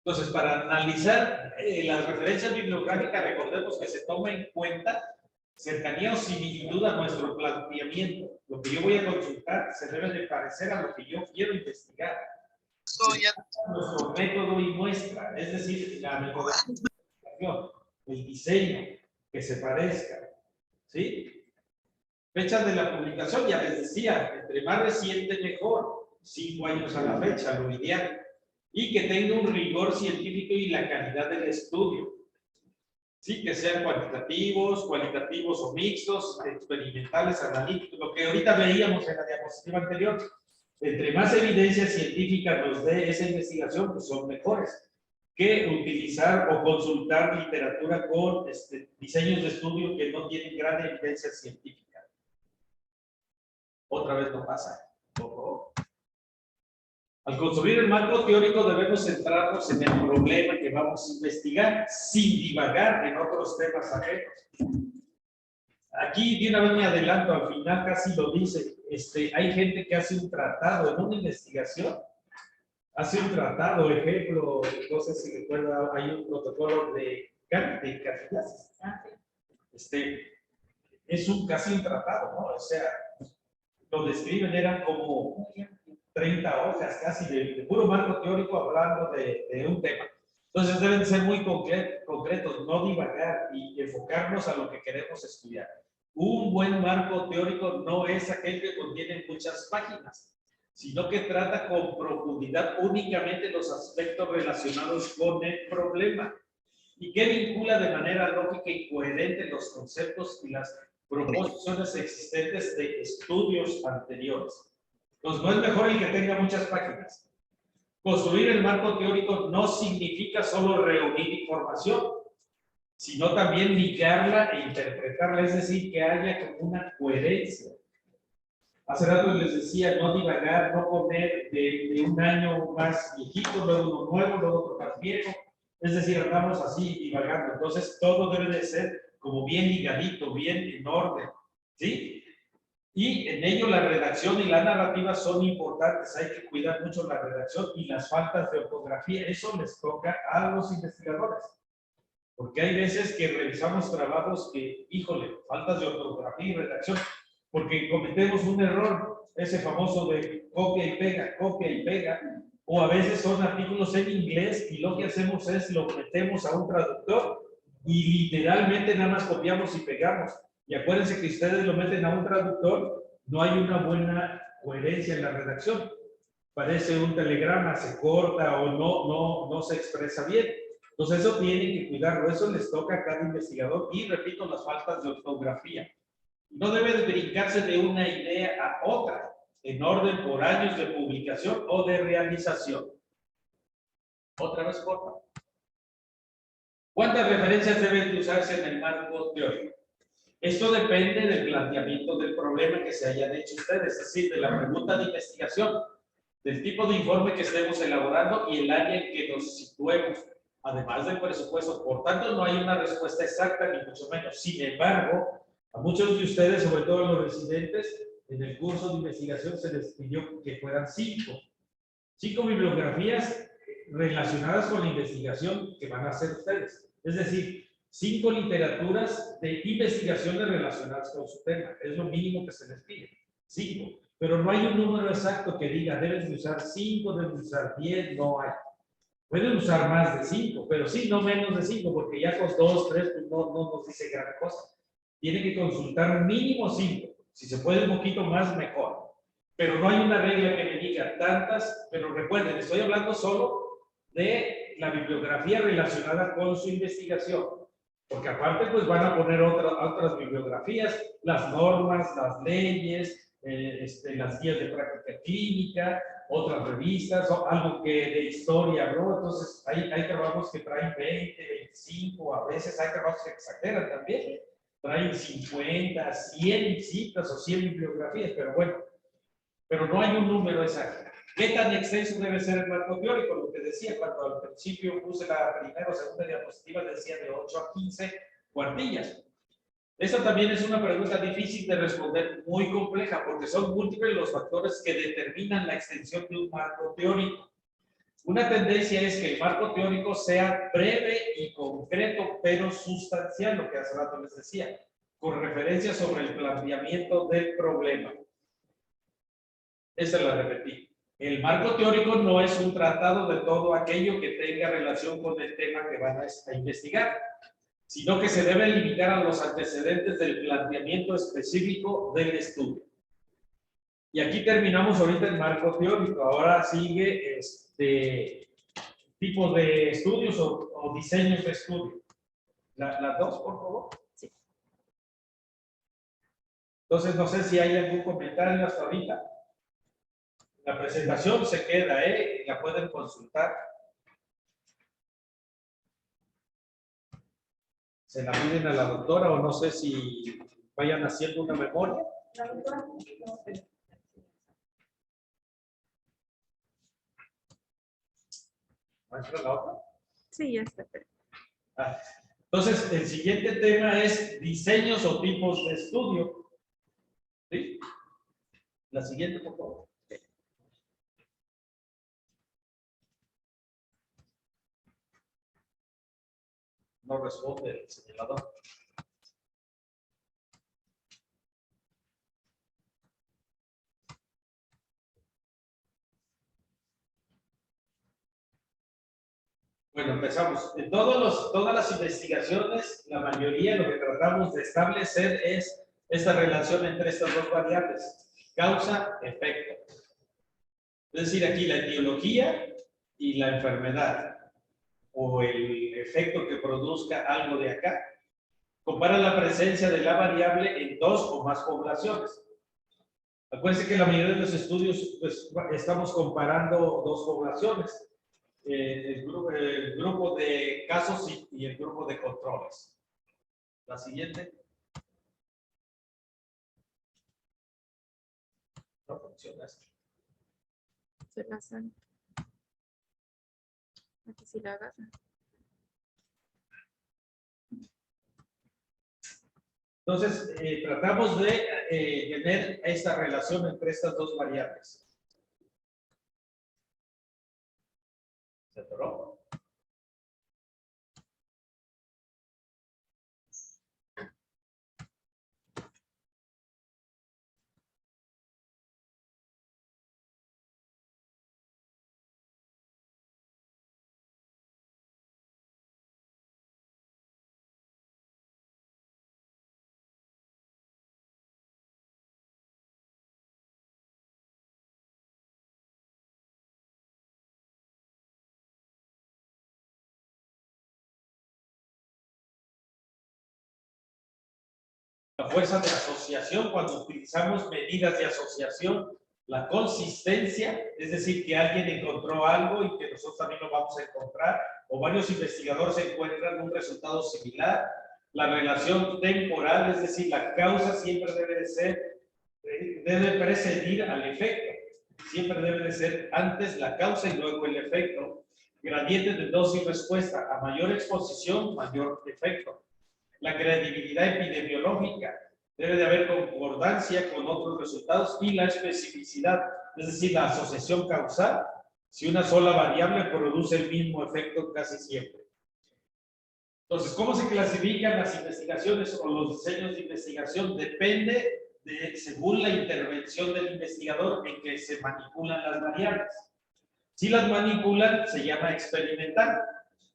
Entonces, para analizar las referencias bibliográficas, recordemos que se toma en cuenta cercanía o similitud a nuestro planteamiento. Lo que yo voy a consultar se debe de parecer a lo que yo quiero investigar. Nuestro método y muestra, es decir, la metodología, el diseño, que se parezca. ¿Sí? Fechas de la publicación, ya les decía, entre más reciente mejor, 5 años a la fecha, lo ideal. Y que tenga un rigor científico y la calidad del estudio. Sí, que sean cualitativos o mixtos, experimentales, analíticos, lo que ahorita veíamos en la diapositiva anterior. Entre más evidencia científica nos dé esa investigación, pues son mejores que utilizar o consultar literatura con diseños de estudio que no tienen gran evidencia científica. Otra vez no pasa. Ojo. Al construir el marco teórico debemos centrarnos en el problema que vamos a investigar sin divagar en otros temas ajenos. Aquí de una vez me adelanto, al final casi lo dice, hay gente que hace un tratado en una investigación, hace un tratado, ejemplo, no sé si recuerda, hay un protocolo de Caxias. Es casi un tratado, ¿no? O sea, lo describen, eran como 30 hojas casi de puro marco teórico hablando de un tema. Entonces deben ser muy concretos, no divagar y enfocarnos a lo que queremos estudiar. Un buen marco teórico no es aquel que contiene muchas páginas, sino que trata con profundidad únicamente los aspectos relacionados con el problema y que vincula de manera lógica y coherente los conceptos y las proposiciones existentes de estudios anteriores. Entonces, no es mejor el que tenga muchas páginas. Construir el marco teórico no significa solo reunir información, sino también ligarla e interpretarla, es decir, que haya como una coherencia. Hace rato les decía, no divagar, no poner de un año más viejito, luego uno nuevo, luego otro más viejo, es decir, andamos así divagando. Entonces, todo debe de ser como bien ligadito, bien en orden, ¿sí? Y en ello la redacción y la narrativa son importantes, hay que cuidar mucho la redacción y las faltas de ortografía, eso les toca a los investigadores. Porque hay veces que realizamos trabajos que, híjole, faltas de ortografía y redacción, porque cometemos un error, ese famoso de copia y pega, o a veces son artículos en inglés y lo que hacemos es lo metemos a un traductor y literalmente nada más copiamos y pegamos. Y acuérdense que ustedes lo meten a un traductor, no hay una buena coherencia en la redacción. Parece un telegrama, se corta o no se expresa bien. Entonces eso tienen que cuidarlo, eso les toca a cada investigador y repito, las faltas de ortografía. No debe de brincarse de una idea a otra, en orden por años de publicación o de realización. Otra vez corta. ¿Cuántas referencias deben de usarse en el marco teórico? Esto depende del planteamiento del problema que se hayan hecho ustedes, es decir, de la pregunta de investigación, del tipo de informe que estemos elaborando y el área en que nos situemos, además del presupuesto. Por tanto, no hay una respuesta exacta, ni mucho menos. Sin embargo, a muchos de ustedes, sobre todo a los residentes, en el curso de investigación se les pidió que fueran 5 bibliografías relacionadas con la investigación que van a hacer ustedes. Es decir, 5 literaturas de investigaciones relacionadas con su tema. Es lo mínimo que se les pide. 5. Pero no hay un número exacto que diga, debes de usar 5, debes de usar 10, no hay. Pueden usar más de 5, pero sí, no menos de 5, porque ya con 2, 3, pues no nos dice gran cosa. Tiene que consultar mínimo 5. Si se puede un poquito más, mejor. Pero no hay una regla que me diga tantas, pero recuerden, estoy hablando solo de la bibliografía relacionada con su investigación. Porque aparte, pues van a poner otras bibliografías, las normas, las leyes, las guías de práctica clínica, otras revistas, o algo que de historia, ¿no? Entonces, hay trabajos que traen 20, 25, a veces hay trabajos que exageran también, traen 50, 100 citas o 100 bibliografías, pero bueno, pero no hay un número exacto. ¿Qué tan extenso debe ser el marco teórico? Lo que decía cuando al principio puse la primera o segunda diapositiva, decía de 8 a 15 cuartillas. Esa también es una pregunta difícil de responder, muy compleja, porque son múltiples los factores que determinan la extensión de un marco teórico. Una tendencia es que el marco teórico sea breve y concreto, pero sustancial, lo que hace rato les decía, con referencia sobre el planteamiento del problema. Esa la repetí. El marco teórico no es un tratado de todo aquello que tenga relación con el tema que van a investigar, sino que se debe limitar a los antecedentes del planteamiento específico del estudio. Y aquí terminamos ahorita el marco teórico. Ahora sigue tipos de estudios o diseños de estudio. Las dos, por favor. Sí. Entonces, no sé si hay algún comentario hasta ahorita. La presentación se queda, la pueden consultar. Se la piden a la doctora o no sé si vayan haciendo una memoria. La doctora. ¿Muestra la otra? Sí, ya está. Entonces, el siguiente tema es diseños o tipos de estudio. ¿Sí? La siguiente, por favor. No responde el señalador. Bueno, empezamos. En todas las investigaciones, la mayoría lo que tratamos de establecer es esta relación entre estas dos variables, causa-efecto. Es decir, aquí la etiología y la enfermedad, o el efecto que produzca algo de acá, compara la presencia de la variable en dos o más poblaciones. Acuérdense que la mayoría de los estudios pues, estamos comparando dos poblaciones. El grupo de casos y el grupo de controles. La siguiente. No funciona esto. Se la hacen. Aquí sí la agarran. Entonces, tratamos de tener esta relación entre estas dos variables. ¿Se atoró? La fuerza de asociación, cuando utilizamos medidas de asociación, la consistencia, es decir, que alguien encontró algo y que nosotros también lo vamos a encontrar, o varios investigadores encuentran un resultado similar. La relación temporal, es decir, la causa siempre debe precedir al efecto. Siempre debe de ser antes la causa y luego el efecto. Gradiente de dosis y respuesta. A mayor exposición, mayor efecto. La credibilidad epidemiológica, debe de haber concordancia con otros resultados, y la especificidad, es decir, la asociación causal, si una sola variable produce el mismo efecto casi siempre. Entonces, ¿cómo se clasifican las investigaciones o los diseños de investigación? Depende según la intervención del investigador en que se manipulan las variables. Si las manipulan, se llama experimental.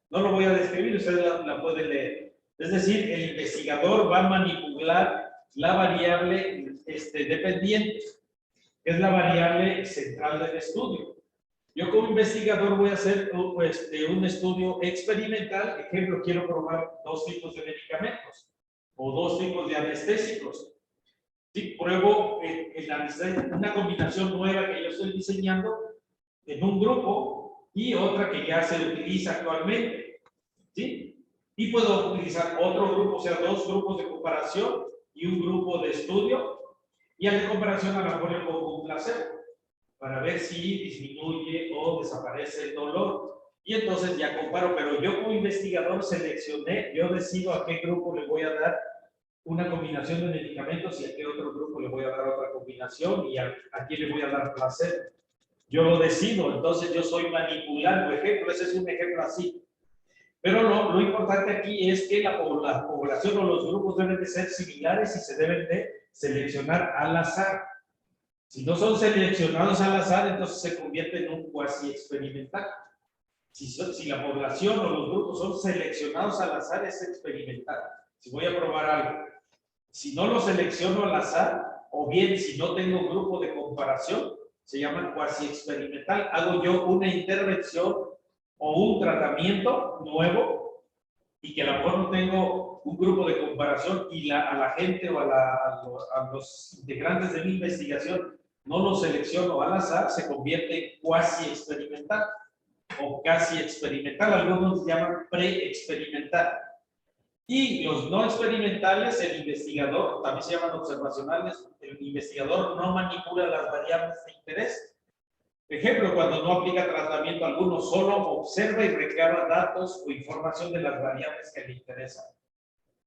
No lo voy a describir, ustedes la pueden leer. Es decir, el investigador va a manipular la variable dependiente, que es la variable central del estudio. Yo como investigador voy a hacer un estudio experimental. Ejemplo, quiero probar dos tipos de medicamentos o dos tipos de anestésicos. Sí, pruebo una combinación nueva que yo estoy diseñando en un grupo y otra que ya se utiliza actualmente. ¿Sí? Y puedo utilizar otro grupo, o sea, dos grupos de comparación y un grupo de estudio. Y a la comparación a lo mejor le pongo un placebo para ver si disminuye o desaparece el dolor. Y entonces ya comparo, pero yo como investigador seleccioné, yo decido a qué grupo le voy a dar una combinación de medicamentos y a qué otro grupo le voy a dar otra combinación y a quién le voy a dar placebo. yo lo decido, entonces yo soy manipulando. Ejemplo, ese es un ejemplo así. Pero lo importante aquí es que la población o los grupos deben de ser similares y se deben de seleccionar al azar. Si no son seleccionados al azar, entonces se convierte en un cuasi experimental. Si la población o los grupos son seleccionados al azar, es experimental. Si voy a probar algo, si no lo selecciono al azar, o bien si no tengo grupo de comparación, se llama cuasi experimental. Hago yo una intervención o un tratamiento nuevo y que a lo mejor no tengo un grupo de comparación y a la gente o a los integrantes de mi investigación no lo selecciono al azar, se convierte en cuasi experimental o casi experimental. Algunos llaman pre-experimental. Y los no experimentales, el investigador, también se llaman observacionales, el investigador no manipula las variables de interés. Ejemplo, cuando no aplica tratamiento alguno, solo observa y recaba datos o información de las variables que le interesan.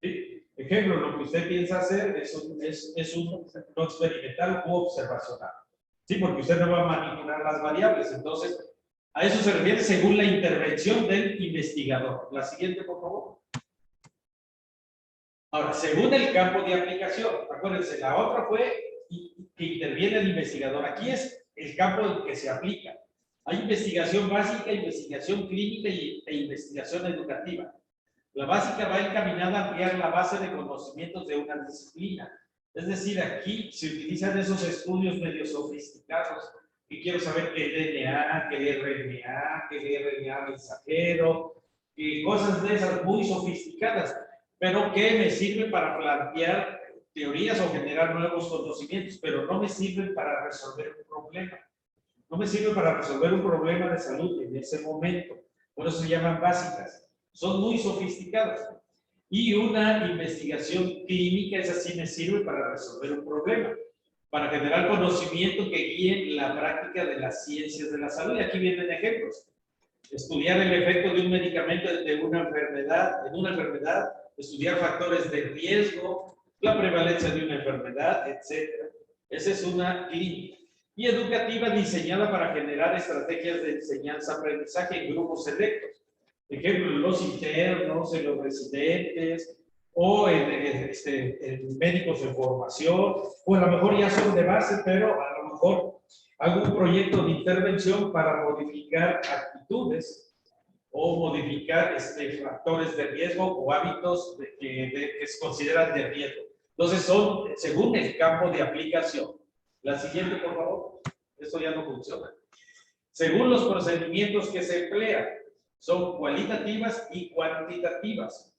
¿Sí? Ejemplo, lo que usted piensa hacer es un no experimental u observacional. ¿Sí? Porque usted no va a manipular las variables. Entonces, a eso se refiere según la intervención del investigador. La siguiente, por favor. Ahora, según el campo de aplicación, acuérdense, la otra fue que interviene el investigador. Aquí es el campo en que se aplica. Hay investigación básica, investigación clínica e investigación educativa. La básica va encaminada a ampliar la base de conocimientos de una disciplina. Es decir, aquí se utilizan esos estudios medio sofisticados, que quiero saber qué DNA, qué RNA, qué RNA mensajero, cosas de esas muy sofisticadas, pero que me sirven para plantear teorías o generar nuevos conocimientos, pero no me sirven para resolver un problema. No me sirven para resolver un problema de salud en ese momento. Por eso se llaman básicas. Son muy sofisticadas. Y una investigación clínica, esa sí me sirve para resolver un problema, para generar conocimiento que guíe la práctica de las ciencias de la salud. Y aquí vienen ejemplos. Estudiar el efecto de un medicamento en una enfermedad, estudiar factores de riesgo, la prevalencia de una enfermedad, etc. Esa es una clínica. Y educativa diseñada para generar estrategias de enseñanza-aprendizaje en grupos selectos. Ejemplo, los internos, en los residentes, o en médicos en formación, o a lo mejor ya son de base, pero a lo mejor hago un proyecto de intervención para modificar actitudes o modificar factores de riesgo o hábitos que se consideran de riesgo. Entonces son según el campo de aplicación. La siguiente, por favor. Esto ya no funciona. Según los procedimientos que se emplean, son cualitativas y cuantitativas.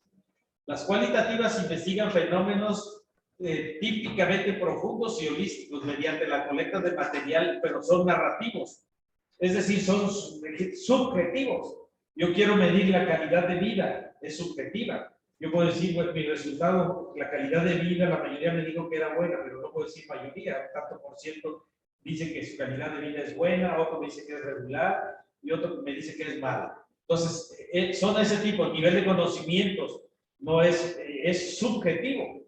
Las cualitativas investigan fenómenos típicamente profundos y holísticos mediante la colecta de material, pero son narrativos. Es decir, son subjetivos. Yo quiero medir la calidad de vida, es subjetiva. Yo puedo decir, pues mi resultado, la calidad de vida, la mayoría me dijo que era buena, pero no puedo decir mayoría, tanto por ciento dice que su calidad de vida es buena, otro me dice que es regular y otro me dice que es mala. Entonces, son ese tipo, el nivel de conocimientos no es subjetivo.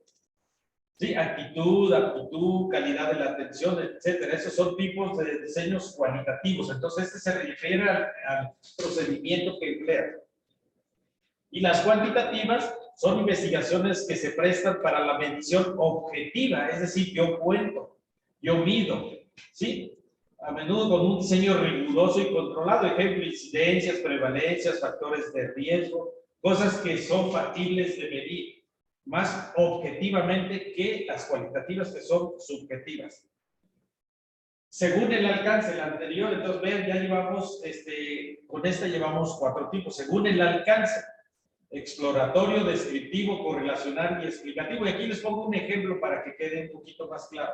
¿Sí? Actitud, aptitud, calidad de la atención, etcétera. Esos son tipos de diseños cualitativos. Entonces, este se refiere al procedimiento que emplea. Y las cuantitativas son investigaciones que se prestan para la medición objetiva, es decir, yo cuento, yo mido, ¿sí? A menudo con un diseño riguroso y controlado, ejemplo, incidencias, prevalencias, factores de riesgo, cosas que son factibles de medir, más objetivamente que las cualitativas que son subjetivas. Según el alcance, el anterior, entonces vean, ya llevamos, con esta llevamos 4 tipos, según el alcance. Exploratorio, descriptivo, correlacional y explicativo. Y aquí les pongo un ejemplo para que quede un poquito más claro.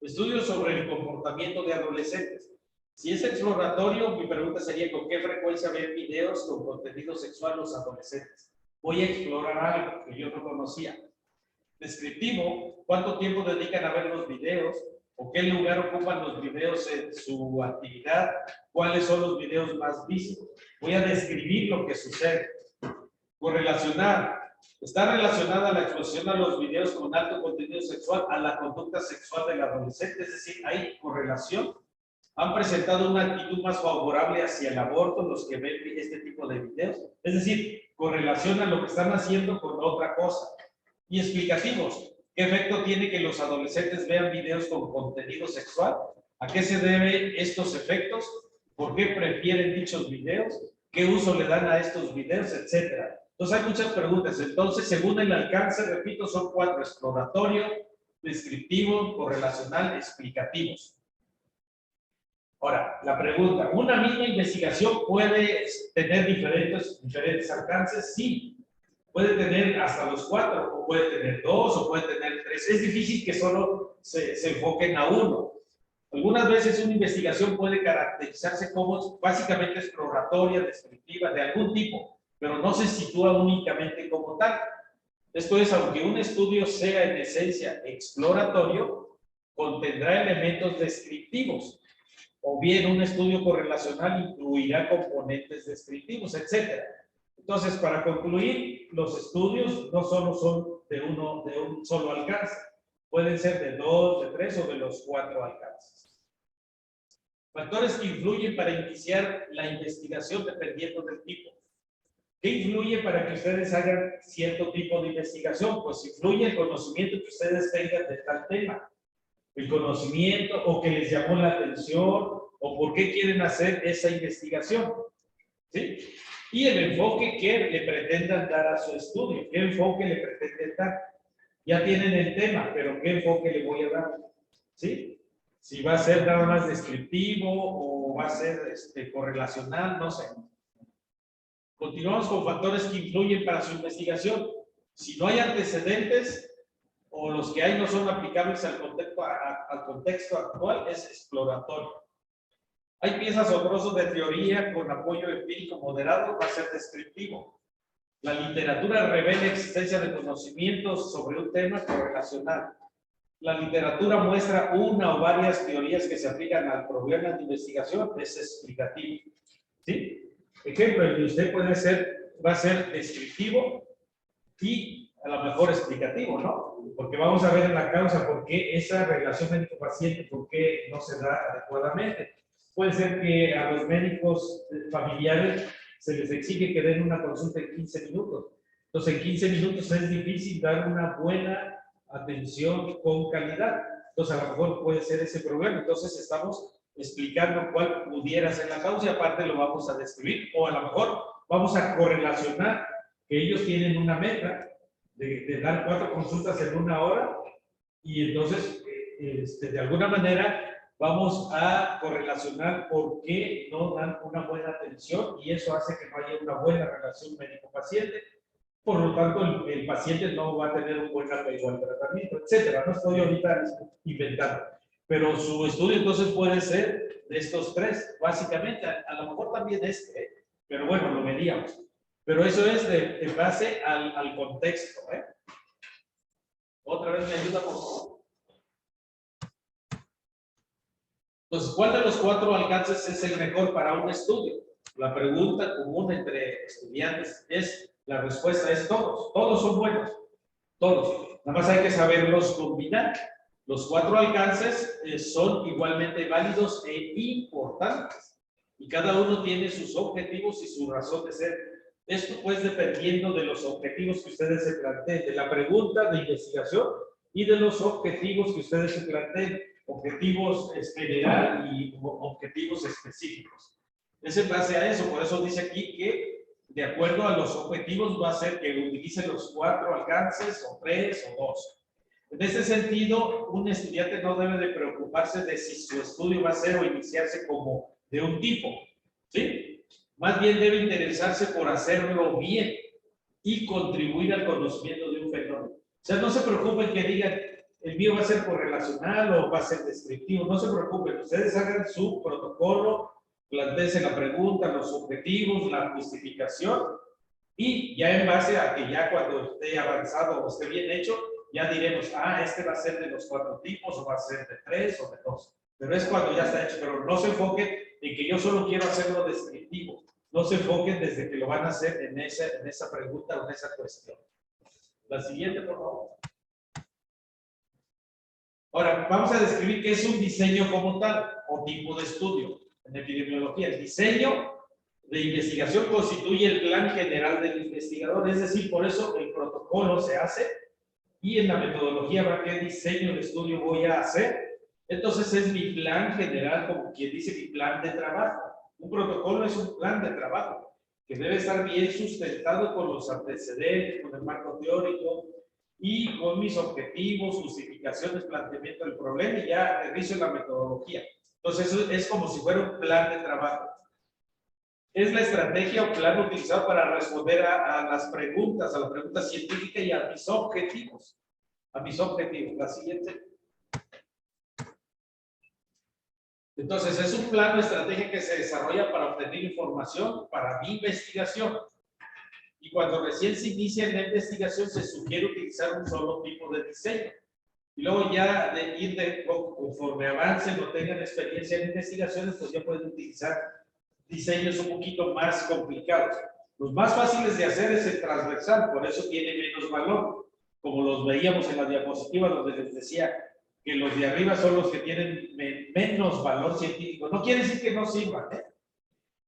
Estudios sobre el comportamiento de adolescentes. Si es exploratorio, mi pregunta sería: ¿con qué frecuencia ven videos con contenido sexual los adolescentes? Voy a explorar algo que yo no conocía. Descriptivo, ¿cuánto tiempo dedican a ver los videos? ¿O qué lugar ocupan los videos en su actividad? ¿Cuáles son los videos más vistos? Voy a describir lo que sucede. Correlacionar. Está relacionada la exposición a los videos con alto contenido sexual a la conducta sexual del adolescente, es decir, hay correlación. han presentado una actitud más favorable hacia el aborto los que ven este tipo de videos. Es decir, correlacionan lo que están haciendo con otra cosa. Y explicativos. ¿Qué efecto tiene que los adolescentes vean videos con contenido sexual? ¿A qué se deben estos efectos? ¿Por qué prefieren dichos videos? ¿Qué uso le dan a estos videos? Etcétera. Entonces hay muchas preguntas. Entonces, según el alcance, repito, son 4: exploratorio, descriptivo, correlacional, explicativos. Ahora, la pregunta, ¿una misma investigación puede tener diferentes alcances? Sí. Puede tener hasta los 4, o puede tener 2, o puede tener 3. Es difícil que solo se enfoquen a uno. Algunas veces una investigación puede caracterizarse como básicamente exploratoria, descriptiva, de algún tipo, pero no se sitúa únicamente como tal. Esto es, aunque un estudio sea en esencia exploratorio, contendrá elementos descriptivos, o bien un estudio correlacional incluirá componentes descriptivos, etc. Entonces, para concluir, los estudios no solo son de un solo alcance, pueden ser de 2, de 3 o de los 4 alcances. Factores que influyen para iniciar la investigación dependiendo del tipo. ¿Qué influye para que ustedes hagan cierto tipo de investigación? Pues influye el conocimiento que ustedes tengan de tal tema. El conocimiento, o que les llamó la atención, o por qué quieren hacer esa investigación. ¿Sí? Y el enfoque que le pretendan dar a su estudio. ¿Qué enfoque le pretenden dar? Ya tienen el tema, pero ¿qué enfoque le voy a dar? ¿Sí? Si va a ser nada más descriptivo o va a ser correlacional, no sé. Continuamos con factores que influyen para su investigación. Si no hay antecedentes o los que hay no son aplicables al contexto actual, es exploratorio. Hay piezas o trozos de teoría con apoyo empírico moderado, va a ser descriptivo. La literatura revela existencia de conocimientos sobre un tema correlacional. La literatura muestra una o varias teorías que se aplican al problema de investigación, es explicativo. ¿Sí? Ejemplo, el de usted va a ser descriptivo y a lo mejor explicativo, ¿no? Porque vamos a ver en la causa por qué esa relación médico-paciente, por qué no se da adecuadamente. Puede ser que a los médicos familiares se les exige que den una consulta en 15 minutos. Entonces, en 15 minutos es difícil dar una buena atención con calidad. Entonces, a lo mejor puede ser ese problema. Entonces, estamos explicando cuál pudiera ser la causa y aparte lo vamos a describir. O a lo mejor vamos a correlacionar que ellos tienen una meta de dar 4 consultas en 1 hora y entonces, de alguna manera, vamos a correlacionar por qué no dan una buena atención y eso hace que no haya una buena relación médico-paciente. Por lo tanto, el paciente no va a tener un buen apego al tratamiento, etcétera. No estoy ahorita inventando. Pero su estudio entonces puede ser de estos 3, básicamente. A lo mejor también pero bueno, lo veríamos. Pero eso es de base al contexto. Otra vez me ayuda, por favor. Entonces, ¿cuál de los 4 alcances es el mejor para un estudio? La pregunta común entre estudiantes es, la respuesta es todos. Todos son buenos. Todos. Nada más hay que saberlos combinar. Los 4 alcances son igualmente válidos e importantes. Y cada uno tiene sus objetivos y su razón de ser. Esto pues dependiendo de los objetivos que ustedes se planteen, de la pregunta de investigación y de los objetivos que ustedes se planteen. Objetivos general y objetivos específicos. Es en base a eso, por eso dice aquí que de acuerdo a los objetivos va a ser que utilice los 4 alcances o 3 o 2. En ese sentido, un estudiante no debe de preocuparse de si su estudio va a ser o iniciarse como de un tipo, ¿sí? Más bien debe interesarse por hacerlo bien y contribuir al conocimiento de un fenómeno. O sea, no se preocupen que digan, el mío va a ser correlacional o va a ser descriptivo. No se preocupen, ustedes hagan su protocolo, planteen la pregunta, los objetivos, la justificación y ya en base a que ya cuando esté avanzado o esté bien hecho, ya diremos, este va a ser de los 4 tipos o va a ser de 3 o de 2. Pero es cuando ya está hecho, pero no se enfoquen en que yo solo quiero hacerlo descriptivo. No se enfoquen desde que lo van a hacer en esa pregunta o en esa cuestión. La siguiente, por favor. Ahora, vamos a describir qué es un diseño como tal, o tipo de estudio en epidemiología. El diseño de investigación constituye el plan general del investigador, es decir, por eso el protocolo se hace y en la metodología va qué diseño de estudio voy a hacer. Entonces es mi plan general, como quien dice mi plan de trabajo. Un protocolo es un plan de trabajo que debe estar bien sustentado con los antecedentes, con el marco teórico y con mis objetivos, justificaciones, planteamiento del problema y ya aterrizo en la metodología. Entonces es como si fuera un plan de trabajo. Es la estrategia o plan utilizado para responder a las preguntas, a la pregunta científica y a mis objetivos. A mis objetivos. La siguiente. Entonces, es un plan o estrategia que se desarrolla para obtener información para mi investigación. Y cuando recién se inicia en la investigación, se sugiere utilizar un solo tipo de diseño. Y luego ya conforme avancen o tengan experiencia en investigaciones, pues ya pueden utilizar diseños un poquito más complicados. Los más fáciles de hacer es el transversal, por eso tiene menos valor, como los veíamos en la diapositiva donde les decía que los de arriba son los que tienen menos valor científico. No quiere decir que no sirvan, ¿eh?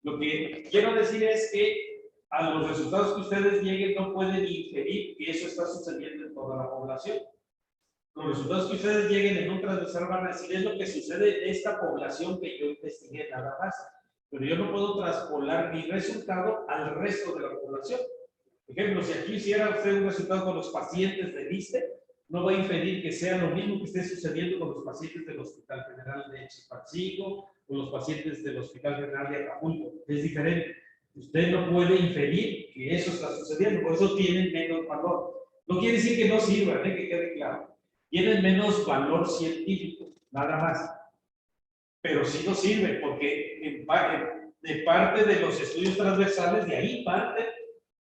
Lo que quiero decir es que a los resultados que ustedes lleguen no pueden inferir que eso está sucediendo en toda la población. Los resultados que ustedes lleguen en un transversal van a decir es lo que sucede en esta población que yo investigué nada más. Pero yo no puedo traspolar mi resultado al resto de la población. Por ejemplo, si aquí hiciera usted un resultado con los pacientes de ISSSTE, no va a inferir que sea lo mismo que esté sucediendo con los pacientes del Hospital General de Chilpancingo o los pacientes del Hospital General de Acapulco. Es diferente. Usted no puede inferir que eso está sucediendo, por eso tienen menos valor. No quiere decir que no sirvan, que quede claro. Tienen menos valor científico, nada más. Pero sí nos sirve porque de parte de los estudios transversales, de ahí parte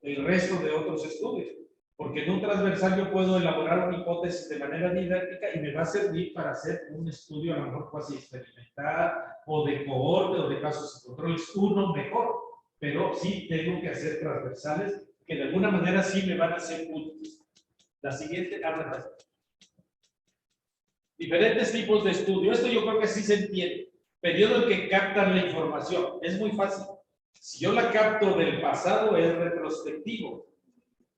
el resto de otros estudios. Porque en un transversal yo puedo elaborar una hipótesis de manera didáctica y me va a servir para hacer un estudio a lo mejor cuasi experimental o de cohorte o de casos de controles, uno mejor. Pero sí tengo que hacer transversales que de alguna manera sí me van a ser útiles. La siguiente, habla. Diferentes tipos de estudio. Esto yo creo que sí se entiende. Periodo en que captan la información. Es muy fácil. Si yo la capto del pasado, es retrospectivo.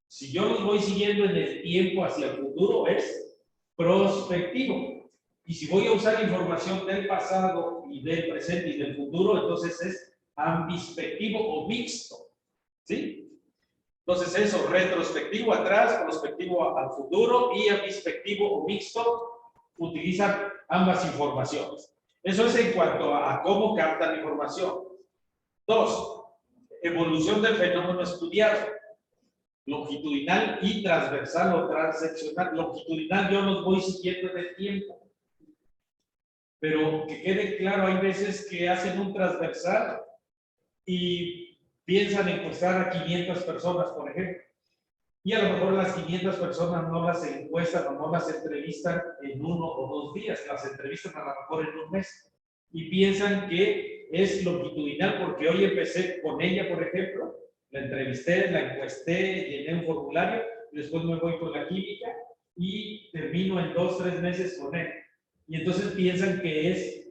Si yo los voy siguiendo en el tiempo hacia el futuro, es prospectivo. Y si voy a usar información del pasado y del presente y del futuro, entonces es ambispectivo o mixto. ¿Sí? Entonces eso, retrospectivo atrás, prospectivo al futuro y ambispectivo o mixto utilizan ambas informaciones. Eso es en cuanto a cómo captan información. 2. Evolución del fenómeno estudiado. Longitudinal y transversal o transeccional. Longitudinal yo los voy siguiendo en el tiempo. Pero que quede claro, hay veces que hacen un transversal y piensan encuestar a 500 personas, por ejemplo. Y a lo mejor las 500 personas no las encuestan o no las entrevistan en 1 o 2 días, las entrevistan a lo mejor en un mes. Y piensan que es longitudinal porque hoy empecé con ella, por ejemplo, la entrevisté, la encuesté, llené un formulario, y después me voy con la química y termino en 2 o 3 meses con él. Y entonces piensan que es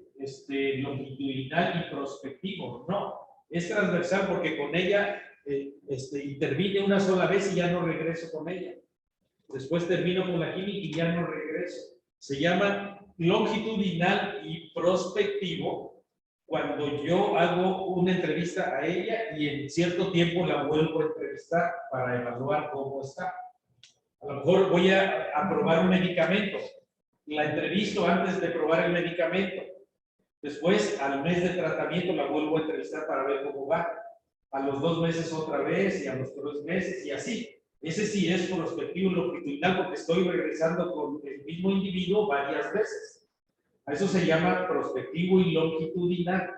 longitudinal y prospectivo. No, es transversal porque con ella intervine una sola vez y ya no regreso con ella. Después termino con la química y ya no regreso. Se llama longitudinal y prospectivo cuando yo hago una entrevista a ella y en cierto tiempo la vuelvo a entrevistar para evaluar cómo está. A lo mejor voy a probar un medicamento. La entrevisto antes de probar el medicamento. Después, al mes de tratamiento, la vuelvo a entrevistar para ver cómo va. A los 2 meses otra vez y a los 3 meses y así. Ese sí es prospectivo longitudinal porque estoy regresando con el mismo individuo varias veces. A eso se llama prospectivo y longitudinal.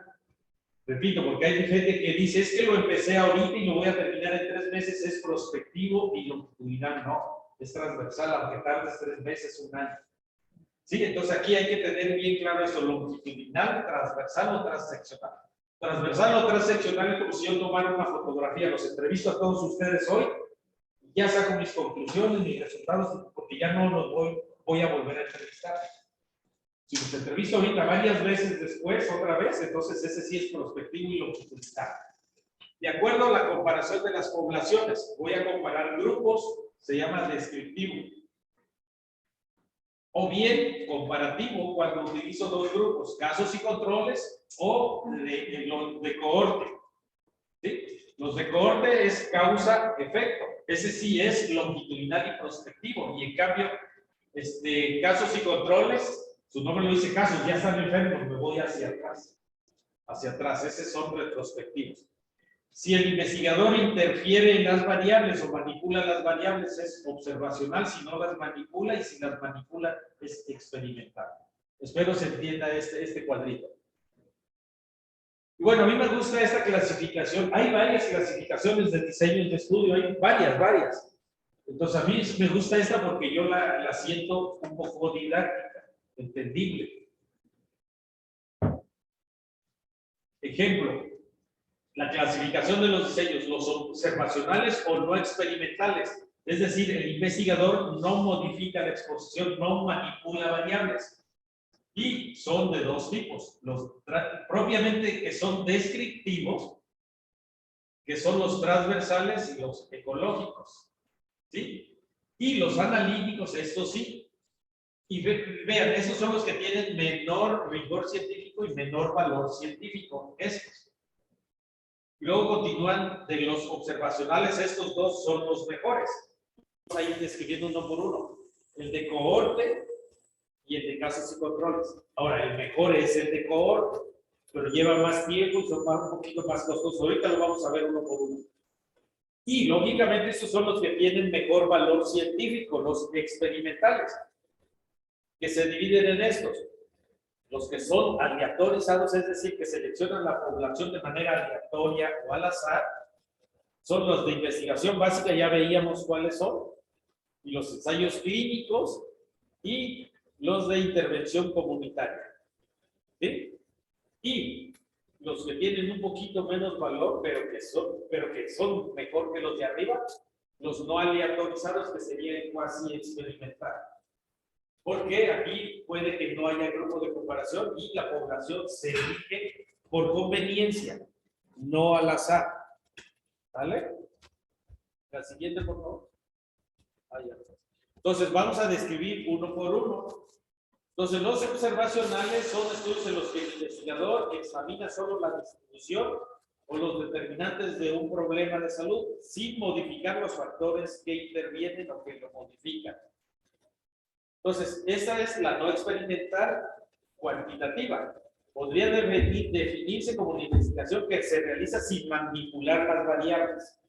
Repito, porque hay gente que dice, es que lo empecé ahorita y lo voy a terminar en 3 meses, es prospectivo y longitudinal. No, es transversal, aunque tardes 3 meses, 1 año. Sí, entonces aquí hay que tener bien claro eso, longitudinal, transversal o transeccional. Transversal o transeccional es como si yo tomara una fotografía, los entrevisto a todos ustedes hoy, ya saco mis conclusiones, mis resultados, porque ya no los voy a volver a entrevistar. Si los entrevisto ahorita varias veces después, otra vez, entonces ese sí es prospectivo y longitudinal. De acuerdo a la comparación de las poblaciones, voy a comparar grupos, se llama descriptivo. O bien comparativo cuando utilizo dos grupos, casos y controles, o de cohorte. ¿Sí? Los de cohorte es causa-efecto. Ese sí es longitudinal y prospectivo. Y en cambio, casos y controles, su nombre lo dice casos, ya están enfermos, me voy hacia atrás. Hacia atrás, esos son retrospectivos. Si el investigador interfiere en las variables o manipula las variables, es observacional. Si no las manipula, y si las manipula, es experimental. Espero se entienda este cuadrito. Y bueno, a mí me gusta esta clasificación. Hay varias clasificaciones de diseños de estudio, hay varias. Entonces, a mí me gusta esta porque yo la siento un poco didáctica, entendible. Ejemplo, la clasificación de los diseños, los observacionales o no experimentales. Es decir, el investigador no modifica la exposición, no manipula variables. Y son de dos tipos. Los propiamente que son descriptivos, que son los transversales y los ecológicos. ¿Sí? Y los analíticos, estos sí. Y vean, esos son los que tienen menor rigor científico y menor valor científico. Estos. Y luego continúan de los observacionales, estos dos son los mejores. Ahí describiendo uno por uno. El de cohorte y el de casos y controles. Ahora, el mejor es el de cohorte, pero lleva más tiempo y son un poquito más costosos. Ahorita lo vamos a ver uno por uno. Y lógicamente estos son los que tienen mejor valor científico, los experimentales, que se dividen en estos. Los que son aleatorizados, es decir, que seleccionan la población de manera aleatoria o al azar, son los de investigación básica, ya veíamos cuáles son, y los ensayos clínicos y los de intervención comunitaria. ¿Sí? Y los que tienen un poquito menos valor, pero que son mejor que los de arriba, los no aleatorizados, que serían cuasi experimental. Porque aquí puede que no haya grupo de comparación y la población se elige por conveniencia, no al azar. ¿Vale? La siguiente, por favor. Entonces, vamos a describir uno por uno. Entonces, los observacionales son estudios en los que el investigador examina solo la distribución o los determinantes de un problema de salud sin modificar los factores que intervienen o que lo modifican. Entonces, esta es la no experimental cuantitativa. Podría definirse como una investigación que se realiza sin manipular las variables.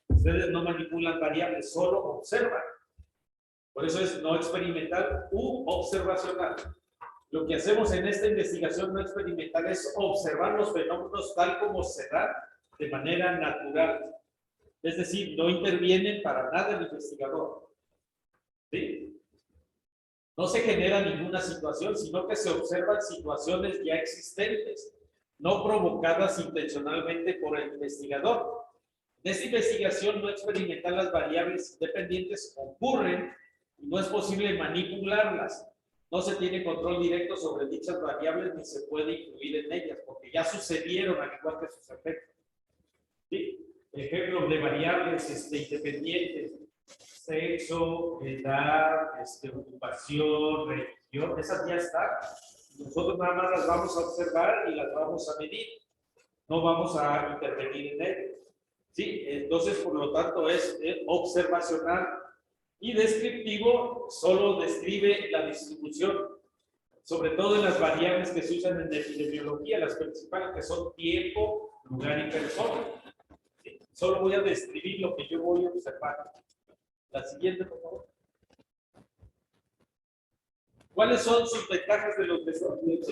Ustedes no manipulan variables, solo observan. Por eso es no experimental u observacional. Lo que hacemos en esta investigación no experimental es observar los fenómenos tal como se dan de manera natural. Es decir, no interviene para nada el investigador. ¿Sí? No se genera ninguna situación, sino que se observan situaciones ya existentes, no provocadas intencionalmente por el investigador. En esta investigación no experimental, las variables independientes ocurren y no es posible manipularlas. No se tiene control directo sobre dichas variables ni se puede influir en ellas, porque ya sucedieron al igual que sus efectos. ¿Sí? Ejemplos de variables independientes: sexo, edad, ocupación, religión, esas ya están. Nosotros nada más las vamos a observar y las vamos a medir. No vamos a intervenir en ellas. ¿Sí? Entonces, por lo tanto, es observacional. Y descriptivo solo describe la distribución, sobre todo en las variables que se usan en epidemiología, las principales que son tiempo, lugar y persona. ¿Sí? Solo voy a describir lo que yo voy a observar. La siguiente, por favor. ¿Cuáles son sus ventajas de los desarrollos?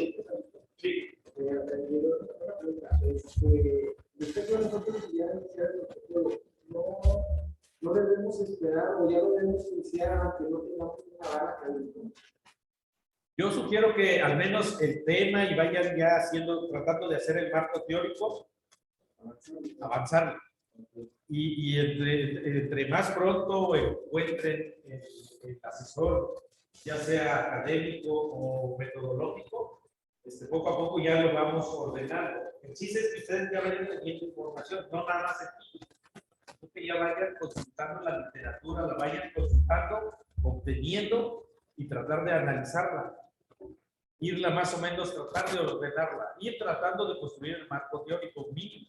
Sí. No debemos esperar o ya lo debemos iniciar aunque no tengamos una vara caliente. Yo sugiero que al menos el tema y vayan ya tratando de hacer el marco teórico, avanzar. Y entre más pronto encuentren el asesor ya sea académico o metodológico, poco a poco ya lo vamos ordenando. El chiste es que ustedes ya vayan teniendo información, no nada más aquí, que ya vayan consultando la literatura, la vayan consultando, obteniendo y tratar de analizarla, irla más o menos, tratar de ordenarla, ir tratando de construir el marco teórico mínimo,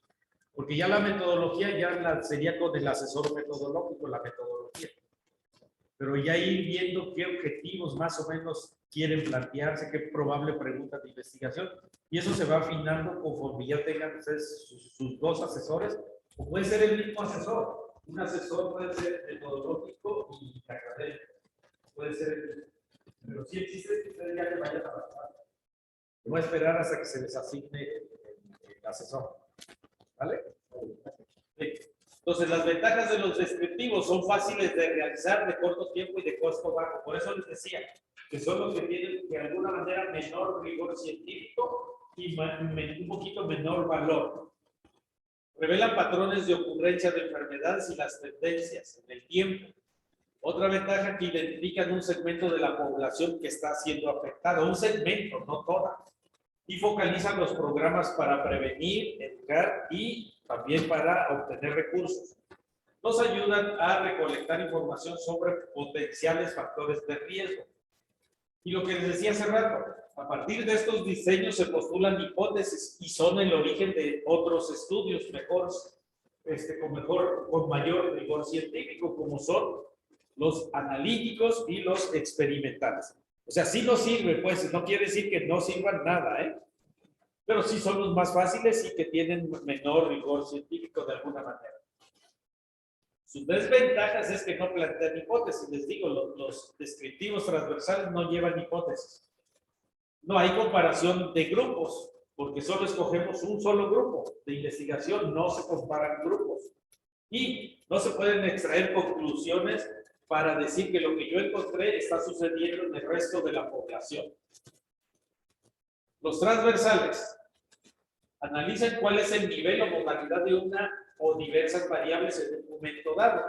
porque ya la metodología ya sería con el asesor metodológico, la metodología. Pero ya ir viendo qué objetivos más o menos quieren plantearse, qué probable pregunta de investigación, y eso se va afinando conforme ya tengan ustedes sus dos asesores, o puede ser el mismo asesor. Un asesor puede ser metodológico y académico. Puede ser el mismo. Pero sí existe que ustedes ya le vayan avanzando. Voy a esperar hasta que se les asigne el asesor. ¿Vale? Sí. Entonces, las ventajas de los descriptivos son fáciles de realizar, de corto tiempo y de costo bajo. Por eso les decía que son los que tienen de alguna manera menor rigor científico y un poquito menor valor. Revelan patrones de ocurrencia de enfermedades y las tendencias en el tiempo. Otra ventaja que identifican un segmento de la población que está siendo afectado, un segmento, no toda. Y focalizan los programas para prevenir, educar y también para obtener recursos. Nos ayudan a recolectar información sobre potenciales factores de riesgo. Y lo que les decía hace rato, a partir de estos diseños se postulan hipótesis y son el origen de otros estudios con mayor rigor científico, como son los analíticos y los experimentales. O sea, sí nos sirve, pues, no quiere decir que no sirvan nada, ¿eh? Pero sí son los más fáciles y que tienen menor rigor científico de alguna manera. Sus desventajas es que no plantean hipótesis. Les digo, los descriptivos transversales no llevan hipótesis. No hay comparación de grupos, porque solo escogemos un solo grupo de investigación, no se comparan grupos. Y no se pueden extraer conclusiones para decir que lo que yo encontré está sucediendo en el resto de la población. Los transversales analizan cuál es el nivel o modalidad de una o diversas variables en un momento dado.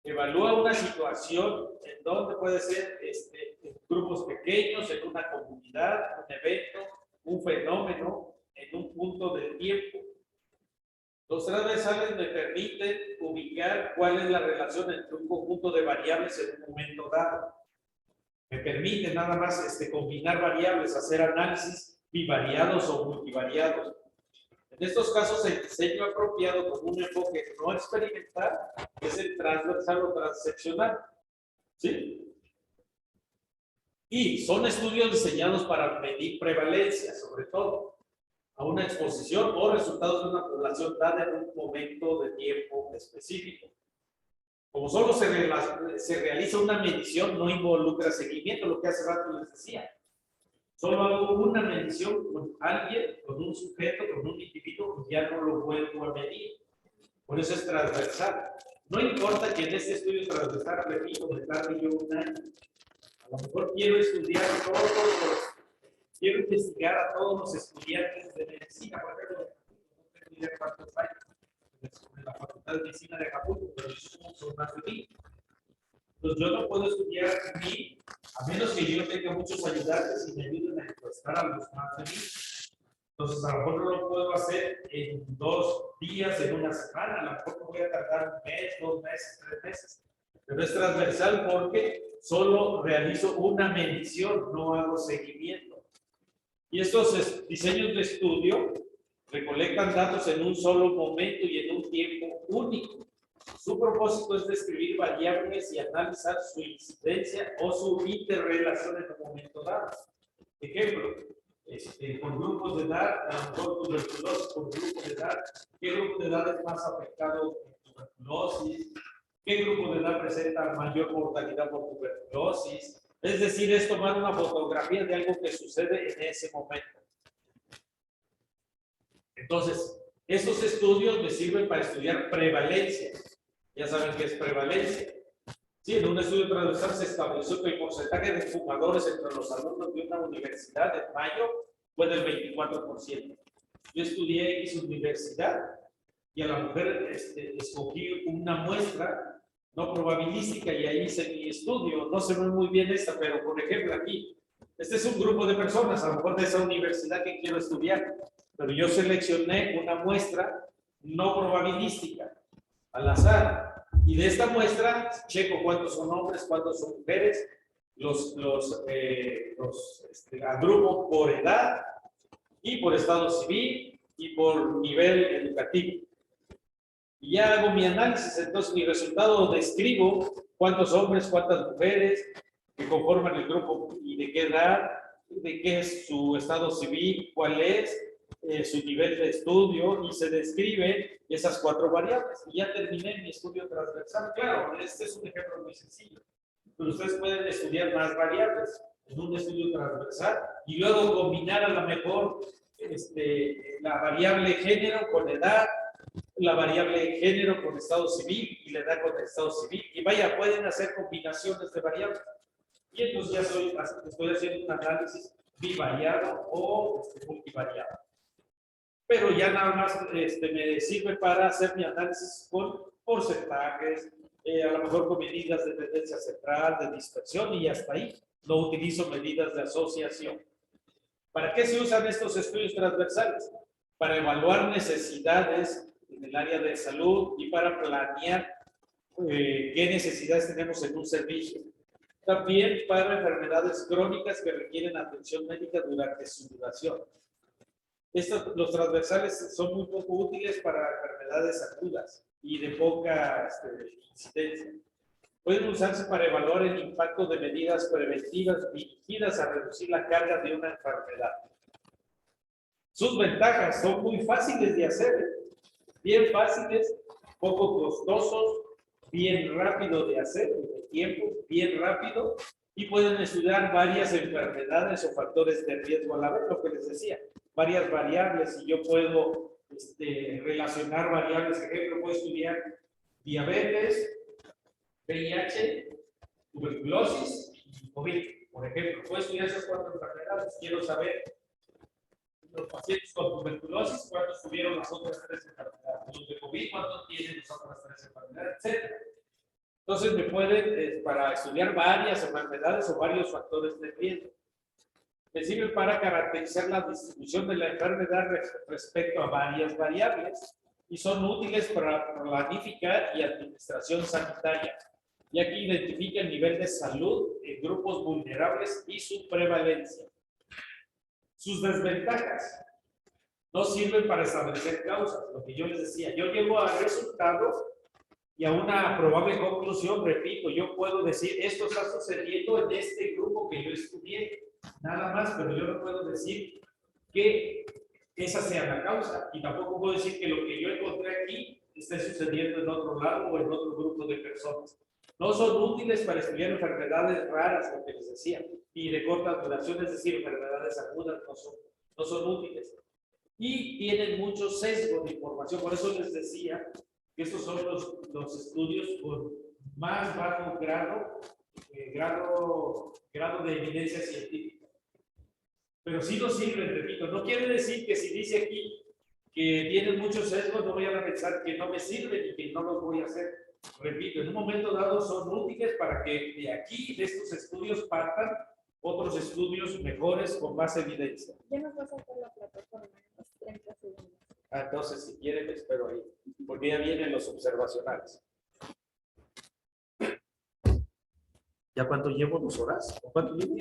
Evalúa una situación en donde puede ser en grupos pequeños, en una comunidad, un evento, un fenómeno, en un punto del tiempo. Los transversales me permiten ubicar cuál es la relación entre un conjunto de variables en un momento dado. Me permite nada más combinar variables, hacer análisis bivariados o multivariados. En estos casos, el diseño apropiado con un enfoque no experimental es el transversal o transeccional. ¿Sí? Y son estudios diseñados para medir prevalencia, sobre todo, a una exposición o resultados de una población dada en un momento de tiempo específico. Como solo se realiza una medición, no involucra seguimiento, lo que hace rato les decía. Solo hago una medición con alguien, con un sujeto, con un individuo, y ya no lo vuelvo a medir. Por eso es transversal. No importa que en este estudio transversal, repito, me tarde yo un año. A lo mejor quiero estudiar quiero investigar a todos los estudiantes de medicina, por ejemplo, no tengo idea cuántos años en la Facultad de Medicina de Acapulco, pero son más de 1000. Entonces yo no puedo estudiar aquí, a menos que yo tenga muchos ayudantes y me ayuden a encuestar a los más de 1000. Entonces a lo mejor no lo puedo hacer en 2 días, en una semana, a lo mejor me voy a tardar 1 mes, 2 meses, 3 meses. Pero es transversal porque solo realizo una medición, no hago seguimiento. Y estos diseños de estudio recolectan datos en un solo momento y en un tiempo único. Su propósito es describir variables y analizar su incidencia o su interrelación en un momento dado. Ejemplo, por grupos de edad, a lo mejor tuberculosis por grupos de edad, ¿qué grupo de edad es más afectado por tuberculosis? ¿Qué grupo de edad presenta mayor mortalidad por tuberculosis? Es decir, es tomar una fotografía de algo que sucede en ese momento. Entonces, estos estudios me sirven para estudiar prevalencia. Ya saben qué es prevalencia. Sí, en un estudio transversal se estableció que el porcentaje de fumadores entre los alumnos de una universidad en mayo fue del 24%. Yo estudié X universidad y a la mujer escogí una muestra no probabilística, y ahí hice mi estudio. No se ve muy bien esta, pero por ejemplo aquí, este es un grupo de personas, a lo mejor de esa universidad que quiero estudiar, pero yo seleccioné una muestra no probabilística, al azar, y de esta muestra checo cuántos son hombres, cuántos son mujeres, los agrupo por edad y por estado civil y por nivel educativo. Y ya hago mi análisis, entonces mi resultado describo cuántos hombres, cuántas mujeres que conforman el grupo y de qué edad, de qué es su estado civil, cuál es su nivel de estudio, y se describen esas 4 variables. Y ya terminé mi estudio transversal. Claro, este es un ejemplo muy sencillo, pero ustedes pueden estudiar más variables en un estudio transversal y luego combinar a lo mejor la variable género con edad, la variable género con estado civil y la edad con el estado civil. Y vaya, pueden hacer combinaciones de variables. Y entonces ya estoy haciendo un análisis bivariado o multivariado. Pero ya nada más me sirve para hacer mi análisis con porcentajes, a lo mejor con medidas de tendencia central, de dispersión, y hasta ahí. No utilizo medidas de asociación. ¿Para qué se usan estos estudios transversales? Para evaluar necesidades en el área de salud y para planear qué necesidades tenemos en un servicio. También para enfermedades crónicas que requieren atención médica durante su duración. Los transversales son muy poco útiles para enfermedades agudas y de poca incidencia. Pueden usarse para evaluar el impacto de medidas preventivas dirigidas a reducir la carga de una enfermedad. Sus ventajas son muy fáciles de hacer, bien fáciles, poco costosos, bien rápido de hacer, de tiempo, bien rápido, y pueden estudiar varias enfermedades o factores de riesgo a la vez, lo que les decía, varias variables, y yo puedo relacionar variables. Por ejemplo, puedo estudiar diabetes, VIH, tuberculosis y COVID. Por ejemplo, puedo estudiar esas 4 enfermedades. Quiero saber los pacientes con tuberculosis, cuántos tuvieron las otras 3 enfermedades, los de COVID, cuántos tienen las otras 3 enfermedades, etc. Entonces me pueden, para estudiar varias enfermedades o varios factores de riesgo. Me sirven para caracterizar la distribución de la enfermedad respecto a varias variables, y son útiles para planificar y administración sanitaria, ya que identifica el nivel de salud en grupos vulnerables y su prevalencia. Sus desventajas: no sirven para establecer causas, lo que yo les decía. Yo llego a resultados y a una probable conclusión. Repito, yo puedo decir, esto está sucediendo en este grupo que yo estudié, nada más, pero yo no puedo decir que esa sea la causa, y tampoco puedo decir que lo que yo encontré aquí esté sucediendo en otro lado o en otro grupo de personas. No son útiles para estudiar enfermedades raras, lo que les decía, y de corta duración, es decir, enfermedades agudas no son útiles. Y tienen mucho sesgo de información, por eso les decía que estos son los estudios con más bajo grado de evidencia científica. Pero sí nos sirven, repito. No quiere decir que si dice aquí que tienen muchos sesgos, no vayan a pensar que no me sirven y que no los voy a hacer. Repito, en un momento dado son útiles para que de aquí, de estos estudios, partan otros estudios mejores con más evidencia. Ya nos vas a hacer la plataforma en los 30 segundos. Entonces, si quieren, me espero ahí, porque ya vienen los observacionales. ¿Ya cuánto llevo? ¿2 horas? ¿O cuánto llevo?